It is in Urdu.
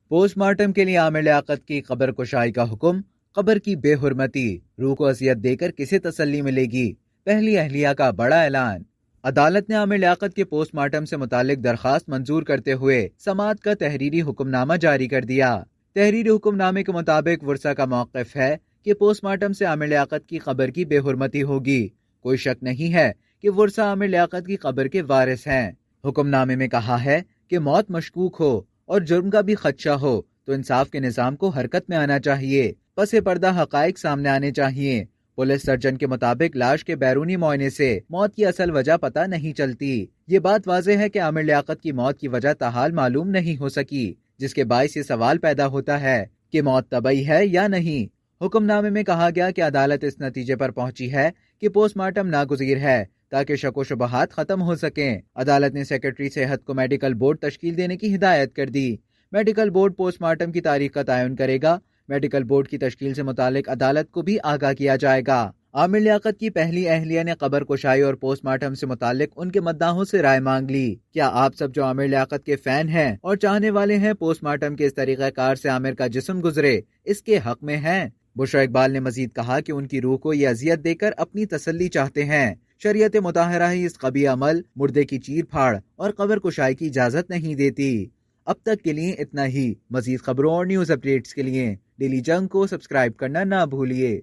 پوسٹ مارٹم کے لیے عامر لیاقت کی قبر کشائی کا حکم، قبر کی بے حرمتی، روح کو اذیت دے کر کسے تسلی ملے گی؟ پہلی اہلیہ کا بڑا اعلان۔ عدالت نے عامر لیاقت کے پوسٹ مارٹم سے متعلق درخواست منظور کرتے ہوئے سماعت کا تحریری حکم نامہ جاری کر دیا۔ تحریری حکم نامے کے مطابق ورثہ کا موقف ہے کہ پوسٹ مارٹم سے عامر لیاقت کی قبر کی بے حرمتی ہوگی۔ کوئی شک نہیں ہے کہ ورثہ عامر لیاقت کی قبر کے وارث ہیں۔ حکم نامے میں کہا ہے کہ موت مشکوک ہو اور جرم کا بھی خدشہ ہو تو انصاف کے نظام کو حرکت میں آنا چاہیے، پس پردہ حقائق سامنے آنے چاہیے۔ پولیس سرجن کے مطابق لاش کے بیرونی معائنے سے موت کی اصل وجہ پتہ نہیں چلتی۔ یہ بات واضح ہے کہ عامر لیاقت کی موت کی وجہ تاحال معلوم نہیں ہو سکی، جس کے باعث یہ سوال پیدا ہوتا ہے کہ موت طبعی ہے یا نہیں۔ حکم نامے میں کہا گیا کہ عدالت اس نتیجے پر پہنچی ہے کہ پوسٹ مارٹم ناگزیر ہے تاکہ شک و شبہات ختم ہو سکیں۔ عدالت نے سیکرٹری صحت کو میڈیکل بورڈ تشکیل دینے کی ہدایت کر دی۔ میڈیکل بورڈ پوسٹ مارٹم کی تاریخ کا تعین کرے گا۔ میڈیکل بورڈ کی تشکیل سے متعلق عدالت کو بھی آگاہ کیا جائے گا۔ عامر لیاقت کی پہلی اہلیہ نے قبر کشائی اور پوسٹ مارٹم سے متعلق ان کے مداحوں سے رائے مانگ لی۔ کیا آپ سب جو عامر لیاقت کے فین ہیں اور چاہنے والے ہیں پوسٹ مارٹم کے اس طریقہ کار سے عامر کا جسم گزرے، اس کے حق میں ہیں؟ بشریٰ اقبال نے مزید کہا کہ ان کی روح کو یہ اذیت دے کر اپنی تسلی چاہتے ہیں۔ شریعت مطہرہ ہی اس قبیح عمل، مردے کی چیر پھاڑ اور قبر کشائی کی اجازت نہیں دیتی۔ اب تک کے لیے اتنا ہی۔ مزید خبروں اور نیوز اپڈیٹس کے لیے ڈیلی جنگ کو سبسکرائب کرنا نہ بھولیے۔